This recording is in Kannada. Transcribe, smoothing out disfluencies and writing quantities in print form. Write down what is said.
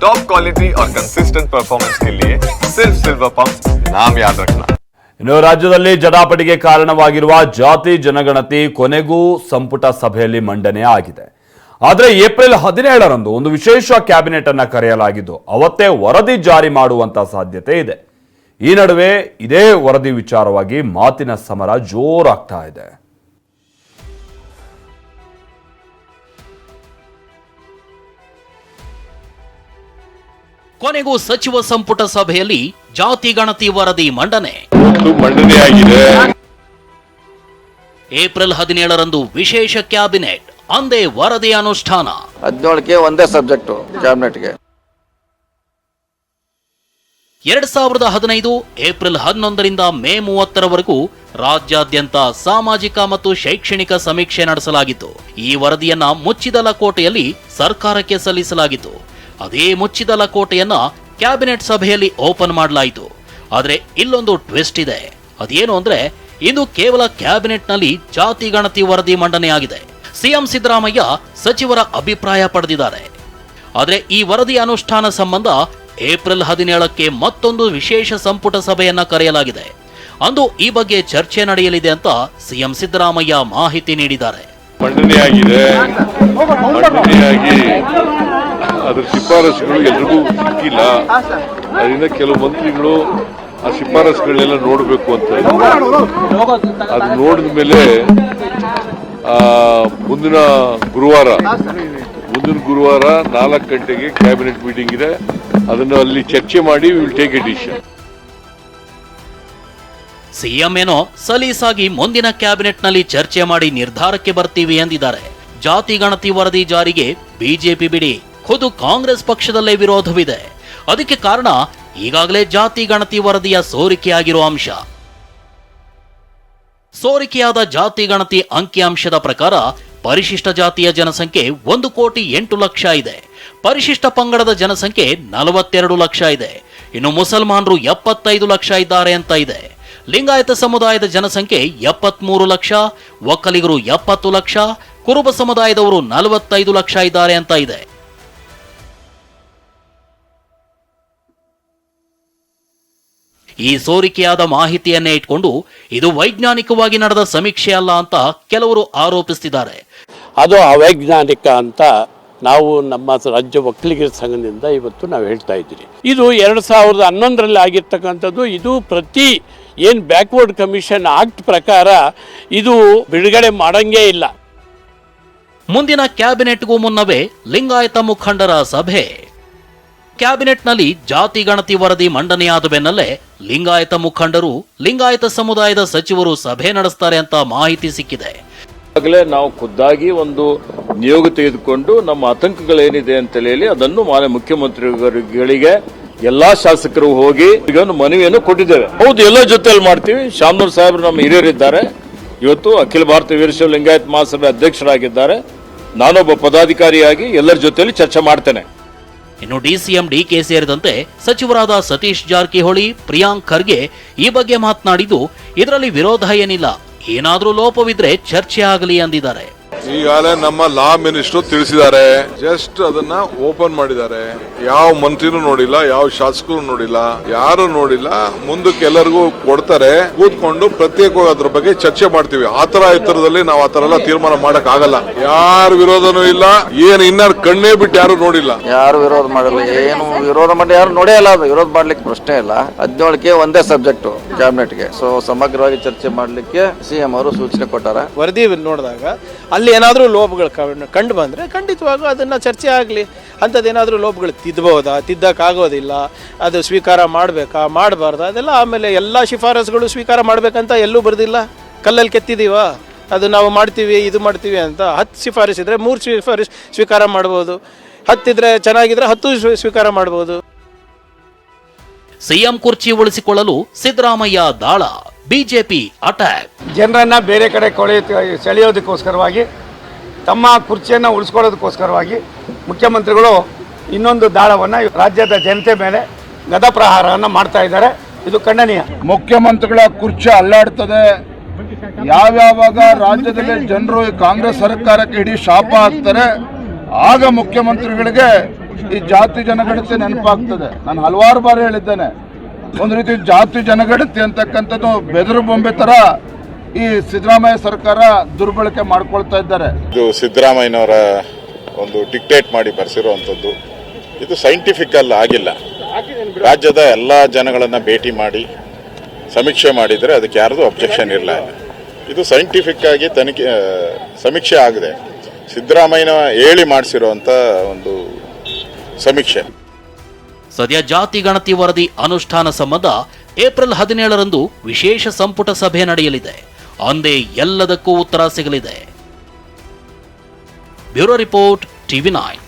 टॉप क्वालिटी और कंसिस्टेंट परफॉर्मेंस के लिए सिर्फ सिल्वर पंप नाम याद रखना। ಇನ್ನು ರಾಜ್ಯದಲ್ಲಿ ಜಟಾಪಟಿಗೆ ಕಾರಣವಾಗಿರುವ ಜಾತಿ ಜನಗಣತಿ ಕೊನೆಗೂ ಸಂಪುಟ ಸಭೆಯಲ್ಲಿ ಮಂಡನೆ ಆಗಿದೆ. ಆದರೆ ಏಪ್ರಿಲ್ 17ರಂದು ಒಂದು ವಿಶೇಷ ಕ್ಯಾಬಿನೆಟ್ ಅನ್ನು ಕರೆಯಲಾಗಿದ್ದು ಅವತ್ತೇ ವರದಿ ಜಾರಿ ಮಾಡುವಂತ ಸಾಧ್ಯತೆ ಇದೆ. ಈ ನಡುವೆ ಇದೇ ವರದಿ ವಿಚಾರವಾಗಿ ಮಾತಿನ ಸಮರ ಜೋರಾಗ್ತಾ ಇದೆ. ಕೊನೆಗೂ ಸಚಿವ ಸಂಪುಟ ಸಭೆಯಲ್ಲಿ ಜಾತಿ ಗಣತಿ ವರದಿ ಮಂಡನೆಯಾಗಿದೆ. ಏಪ್ರಿಲ್ 17ರಂದು ವಿಶೇಷ ಕ್ಯಾಬಿನೆಟ್, ಅಂದೇ ವರದಿ ಅನುಷ್ಠಾನ. 17ಕ್ಕೆ ಒಂದೇ ಸಬ್ಜೆಕ್ಟ್ ಕ್ಯಾಬಿನೆಟ್ಗೆ. 2015 ಏಪ್ರಿಲ್ 11ರಿಂದ ಮೇ 30ರವರೆಗೂ ರಾಜ್ಯಾದ್ಯಂತ ಸಾಮಾಜಿಕ ಮತ್ತು ಶೈಕ್ಷಣಿಕ ಸಮೀಕ್ಷೆ ನಡೆಸಲಾಗಿತ್ತು. ಈ ವರದಿಯನ್ನ ಮುಚ್ಚಿದ ಲಕೋಟೆಯಲ್ಲಿ ಸರ್ಕಾರಕ್ಕೆ ಸಲ್ಲಿಸಲಾಗಿತ್ತು. ಅದೇ ಮುಚ್ಚಿದ ಲಕೋಟೆಯನ್ನ ಕ್ಯಾಬಿನೆಟ್ ಸಭೆಯಲ್ಲಿ ಓಪನ್ ಮಾಡಲಾಯಿತು. ಆದ್ರೆ ಇಲ್ಲೊಂದು ಟ್ವಿಸ್ಟ್ ಇದೆ. ಅದೇನು ಅಂದ್ರೆ ಇಂದು ಕೇವಲ ಕ್ಯಾಬಿನೆಟ್ನಲ್ಲಿ ಜಾತಿ ಗಣತಿ ವರದಿ ಮಂಡನೆಯಾಗಿದೆ. ಸಿಎಂ ಸಿದ್ದರಾಮಯ್ಯ ಸಚಿವರ ಅಭಿಪ್ರಾಯ ಪಡೆದಿದ್ದಾರೆ. ಆದ್ರೆ ಈ ವರದಿ ಅನುಷ್ಠಾನ ಸಂಬಂಧ ಏಪ್ರಿಲ್ 17ಕ್ಕೆ ಮತ್ತೊಂದು ವಿಶೇಷ ಸಂಪುಟ ಸಭೆಯನ್ನ ಕರೆಯಲಾಗಿದೆ. ಅಂದು ಈ ಬಗ್ಗೆ ಚರ್ಚೆ ನಡೆಯಲಿದೆ ಅಂತ ಸಿಎಂ ಸಿದ್ದರಾಮಯ್ಯ ಮಾಹಿತಿ ನೀಡಿದ್ದಾರೆ. ಅದರ ಶಿಫಾರಸುಗಳು ಎಲ್ರಿಗೂ ಸಿಕ್ಕಿಲ್ಲ. ಅದರಿಂದ ಕೆಲವು ಮಂತ್ರಿಗಳು ಆ ಶಿಫಾರಸುಗಳನ್ನೆಲ್ಲ ನೋಡಬೇಕು ಅಂತ ಅದು ನೋಡಿದ ಮೇಲೆ ಮುಂದಿನ ಗುರುವಾರ 4 ಗಂಟೆಗೆ ಕ್ಯಾಬಿನೆಟ್ ಮೀಟಿಂಗ್ ಇದೆ. ಅದನ್ನು ಅಲ್ಲಿ ಚರ್ಚೆ ಮಾಡಿ will take A decision. CM ಏನೋ ಸಲೀಸಾಗಿ ಮುಂದಿನ ಕ್ಯಾಬಿನೆಟ್ನಲ್ಲಿ ಚರ್ಚೆ ಮಾಡಿ ನಿರ್ಧಾರಕ್ಕೆ ಬರ್ತೀವಿ ಎಂದಿದ್ದಾರೆ. ಜಾತಿ ಗಣತಿ ವರದಿ ಜಾರಿಗೆ ಬಿಜೆಪಿ ಬಿಡಿ, ಖುದ್ದು ಕಾಂಗ್ರೆಸ್ ಪಕ್ಷದಲ್ಲೇ ವಿರೋಧವಿದೆ. ಅದಕ್ಕೆ ಕಾರಣ ಈಗಾಗಲೇ ಜಾತಿ ಗಣತಿ ವರದಿಯ ಸೋರಿಕೆಯಾಗಿರುವ ಅಂಶ. ಸೋರಿಕೆಯಾದ ಜಾತಿ ಗಣತಿ ಅಂಕಿಅಂಶದ ಪ್ರಕಾರ ಪರಿಶಿಷ್ಟ ಜಾತಿಯ ಜನಸಂಖ್ಯೆ 1,08,00,000 ಇದೆ. ಪರಿಶಿಷ್ಟ ಪಂಗಡದ ಜನಸಂಖ್ಯೆ 42 ಲಕ್ಷ ಇದೆ. ಇನ್ನು ಮುಸಲ್ಮಾನರು 75 ಲಕ್ಷ ಇದ್ದಾರೆ ಅಂತ ಇದೆ. ಲಿಂಗಾಯತ ಸಮುದಾಯದ ಜನಸಂಖ್ಯೆ 73 ಲಕ್ಷ, ಒಕ್ಕಲಿಗರು 70 ಲಕ್ಷ, ಕುರುಬ ಸಮುದಾಯದವರು 45 ಲಕ್ಷ ಇದ್ದಾರೆ ಅಂತ ಇದೆ. ಈ ಸೋರಿಕೆಯಾದ ಮಾಹಿತಿಯನ್ನೇ ಇಟ್ಕೊಂಡು ಇದು ವೈಜ್ಞಾನಿಕವಾಗಿ ನಡೆದ ಸಮೀಕ್ಷೆ ಅಲ್ಲ ಅಂತ ಕೆಲವರು ಆರೋಪಿಸುತ್ತಿದ್ದಾರೆ. ಅದು ಅವೈಜ್ಞಾನಿಕ ಅಂತ ನಾವು ನಮ್ಮ ರಾಜ್ಯ ಒಕ್ಕಲಿಗರ ಸಂಘದಿಂದ ಇವತ್ತು ನಾವು ಹೇಳ್ತಾ ಇದ್ದೀವಿ. ಇದು 2011ರಲ್ಲಿ ಆಗಿರ್ತಕ್ಕಂಥದ್ದು. ಇದು ಪ್ರತಿ ಏನು ಬ್ಯಾಕ್ವರ್ಡ್ ಕಮಿಷನ್ ಆಕ್ಟ್ ಪ್ರಕಾರ ಇದು ಬಿಡುಗಡೆ ಮಾಡಂಗೇ ಇಲ್ಲ. ಮುಂದಿನ ಕ್ಯಾಬಿನೆಟ್ಗೂ ಮುನ್ನವೇ ಲಿಂಗಾಯತ ಮುಖಂಡರ ಸಭೆ. ಕ್ಯಾಬಿನೆಟ್ನಲ್ಲಿ ಜಾತಿ ಗಣತಿ ವರದಿ ಮಂಡನೆಯಾದ ಬೆನ್ನಲ್ಲೇ ಲಿಂಗಾಯತ ಮುಖಂಡರು, ಲಿಂಗಾಯತ ಸಮುದಾಯದ ಸಚಿವರು ಸಭೆ ನಡೆಸ್ತಾರೆ ಅಂತ ಮಾಹಿತಿ ಸಿಕ್ಕಿದೆ. ಈಗಾಗಲೇ ನಾವು ಖುದ್ದಾಗಿ ಒಂದು ನಿಯೋಗ ತೆಗೆದುಕೊಂಡು ನಮ್ಮ ಆತಂಕಗಳೇನಿದೆ ಅಂತ ಹೇಳಿ ಅದನ್ನು ಮಾನ್ಯ ಮುಖ್ಯಮಂತ್ರಿಗಳಿಗೆ ಎಲ್ಲಾ ಶಾಸಕರು ಹೋಗಿ ಈಗ ಒಂದು ಮನವಿಯನ್ನು ಕೊಟ್ಟಿದ್ದೇವೆ. ಹೌದು, ಎಲ್ಲ ಜೊತೆಯಲ್ಲಿ ಮಾಡ್ತೀವಿ. ಶಾಮನೂರ್ ಸಾಹೇಬರು ನಮ್ಮ ಹಿರಿಯರಿದ್ದಾರೆ. ಇವತ್ತು ಅಖಿಲ ಭಾರತ ವೀರಶೈವ ಲಿಂಗಾಯತ ಮಹಾಸಭೆ ಅಧ್ಯಕ್ಷರಾಗಿದ್ದಾರೆ. ನಾನೊಬ್ಬ ಪದಾಧಿಕಾರಿಯಾಗಿ ಎಲ್ಲರ ಜೊತೆಯಲ್ಲಿ ಚರ್ಚೆ ಮಾಡ್ತೇನೆ. ಇನ್ನು ಡಿಸಿಎಂ ಡಿಕೆ ಸೇರಿದಂತೆ ಸಚಿವರಾದ ಸತೀಶ್ ಜಾರಕಿಹೊಳಿ, ಪ್ರಿಯಾಂಕ್ ಖರ್ಗೆ ಈ ಬಗ್ಗೆ ಮಾತನಾಡಿದ್ದು ಇದರಲ್ಲಿ ವಿರೋಧ ಏನಿಲ್ಲ, ಏನಾದ್ರೂ ಲೋಪವಿದ್ರೆ ಚರ್ಚೆ ಆಗಲಿ ಅಂದಿದ್ದಾರೆ. ಈಗಾಗಲೇ ನಮ್ಮ ಲಾ ಮಿನಿಸ್ಟರ್ ತಿಳಿಸಿದ್ದಾರೆ. ಜಸ್ಟ್ ಅದನ್ನ ಓಪನ್ ಮಾಡಿದ್ದಾರೆ. ಯಾವ ಮಂತ್ರಿನೂ ನೋಡಿಲ್ಲ, ಯಾವ ಶಾಸಕರು ನೋಡಿಲ್ಲ, ಯಾರು ನೋಡಿಲ್ಲ. ಮುಂದಕ್ಕೆ ಎಲ್ಲರಿಗೂ ಕೊಡ್ತಾರೆ, ಕೂತ್ಕೊಂಡು ಪ್ರತ್ಯೇಕವಾಗಿ ಅದ್ರ ಬಗ್ಗೆ ಚರ್ಚೆ ಮಾಡ್ತೀವಿ. ಆತರ ಎತ್ತರದಲ್ಲಿ ನಾವು ಆತರ ಎಲ್ಲ ತೀರ್ಮಾನ ಮಾಡಕ್ ಆಗಲ್ಲ. ಯಾರು ವಿರೋಧನೂ ಇಲ್ಲ, ಏನು ಇನ್ನಾರು ಕಣ್ಣೇ ಬಿಟ್ಟು ಯಾರು ನೋಡಿಲ್ಲ. ಯಾರು ವಿರೋಧ ಮಾಡಲ್ಲ, ಏನು ವಿರೋಧ ಮಾಡಿ ಯಾರು ನೋಡೇ ಇಲ್ಲ. ಅದು ವಿರೋಧ ಮಾಡ್ಲಿಕ್ಕೆ ಪ್ರಶ್ನೆ ಇಲ್ಲ. 17ಕ್ಕೆ ಒಂದೇ ಸಬ್ಜೆಕ್ಟ್ ಕ್ಯಾಬಿನೆಟ್ಗೆ. ಸೊ ಸಮಗ್ರವಾಗಿ ಚರ್ಚೆ ಮಾಡ್ಲಿಕ್ಕೆ ಸಿಎಂ ಅವರು ಸೂಚನೆ ಕೊಟ್ಟಾರ. ವರದಿ ನೋಡಿದಾಗ ಅಲ್ಲಿ ಏನಾದರೂ ಲೋಪಗಳು ಕಂಡು ಬಂದರೆ ಖಂಡಿತವಾಗೂ ಅದನ್ನು ಚರ್ಚೆ ಆಗಲಿ. ಅಂಥದ್ದೇನಾದರೂ ಲೋಪಗಳು ತಿದ್ದಕ್ಕಾಗೋದಿಲ್ಲ, ಅದು ಸ್ವೀಕಾರ ಮಾಡಬೇಕಾ ಮಾಡಬಾರ್ದ, ಅದೆಲ್ಲ ಆಮೇಲೆ ಎಲ್ಲ ಶಿಫಾರಸುಗಳು ಸ್ವೀಕಾರ ಮಾಡಬೇಕಂತ ಎಲ್ಲೂ ಬರೆದಿಲ್ಲ. ಕಲ್ಲಲ್ಲಿ ಕೆತ್ತಿದೀವ ಅದು ನಾವು ಮಾಡ್ತೀವಿ ಇದು ಮಾಡ್ತೀವಿ ಅಂತ. 10 ಶಿಫಾರಸಿದ್ರೆ 3 ಶಿಫಾರಸು ಸ್ವೀಕಾರ ಮಾಡ್ಬೋದು. 10 ಇದ್ರೆ ಚೆನ್ನಾಗಿದ್ರೆ 10 ಸ್ವೀಕಾರ ಮಾಡ್ಬೋದು. ಸಿಎಂ ಕುರ್ಚಿ ಉಳಿಸಿಕೊಳ್ಳಲು ಸಿದ್ದರಾಮಯ್ಯ ದಾಳ, ಬಿಜೆಪಿ ಅಟ್ಯಾಕ್. ಜನರನ್ನ ಬೇರೆ ಕಡೆ ಸೆಳೆಯೋದಕ್ಕೋಸ್ಕರವಾಗಿ, ತಮ್ಮ ಕುರ್ಚಿಯನ್ನು ಉಳಿಸ್ಕೊಳ್ಳೋದಕ್ಕೋಸ್ಕರವಾಗಿ ಮುಖ್ಯಮಂತ್ರಿಗಳು ಇನ್ನೊಂದು ದಾಳವನ್ನು ರಾಜ್ಯದ ಜನತೆ ಮೇಲೆ ಗದಪ್ರಹಾರವನ್ನು ಮಾಡ್ತಾ ಇದ್ದಾರೆ. ಇದು ಖಂಡನೀಯ. ಮುಖ್ಯಮಂತ್ರಿಗಳ ಕುರ್ಚಿ ಅಲ್ಲಾಡ್ತದೆ. ಯಾವ್ಯಾವಾಗ ರಾಜ್ಯದಲ್ಲಿ ಜನರು ಕಾಂಗ್ರೆಸ್ ಸರ್ಕಾರಕ್ಕೆ ಇಡೀ ಶಾಪ ಹಾಕ್ತಾರೆ, ಆಗ ಮುಖ್ಯಮಂತ್ರಿಗಳಿಗೆ ಈ ಜಾತಿ ಜನಗಣತಿ ನೆನಪಾಗ್ತದೆ. ನಾನು ಹಲವಾರು ಬಾರಿ ಹೇಳಿದ್ದೇನೆ, ಒಂದು ರೀತಿ ಜಾತಿ ಜನಗಣತಿ ಅಂತಕ್ಕಂಥದ್ದು ಬೆದರು ಬೊಂಬೆ ತರ ಈ ಸಿದ್ದರಾಮಯ್ಯ ಸರ್ಕಾರ ದುರ್ಬಳಕೆ ಮಾಡ್ಕೊಳ್ತಾ ಇದ್ದಾರೆ. ಇದು ಸಿದ್ದರಾಮಯ್ಯನವರ ಒಂದು ಡಿಕ್ಟೇಟ್ ಮಾಡಿ ಬರ್ಸಿರುವಂಥದ್ದು. ಇದು ಸೈಂಟಿಫಿಕಲ್ ಆಗಿಲ್ಲ. ರಾಜ್ಯದ ಎಲ್ಲ ಜನಗಳನ್ನು ಭೇಟಿ ಮಾಡಿ ಸಮೀಕ್ಷೆ ಮಾಡಿದರೆ ಅದಕ್ಕೆ ಯಾರ್ದು ಅಬ್ಜೆಕ್ಷನ್ ಇರಲ್ಲ. ಇದು ಸೈಂಟಿಫಿಕ್ ಆಗಿ ಸಮೀಕ್ಷೆ ಆಗಿದೆ. ಸಿದ್ದರಾಮಯ್ಯನ ಹೇಳಿ ಮಾಡಿಸಿರುವಂಥ ಒಂದು ಸಮೀಕ್ಷೆ. ಸದ್ಯ ಜಾತಿ ಗಣತಿ ವರದಿ ಅನುಷ್ಠಾನ ಸಂಬಂಧ ಏಪ್ರಿಲ್ 17ರಂದು ವಿಶೇಷ ಸಂಪುಟ ಸಭೆ ನಡೆಯಲಿದೆ. ಅಂದೇ ಎಲ್ಲದಕ್ಕೂ ಉತ್ತರ ಸಿಗಲಿದೆ. Bureau report, TV9.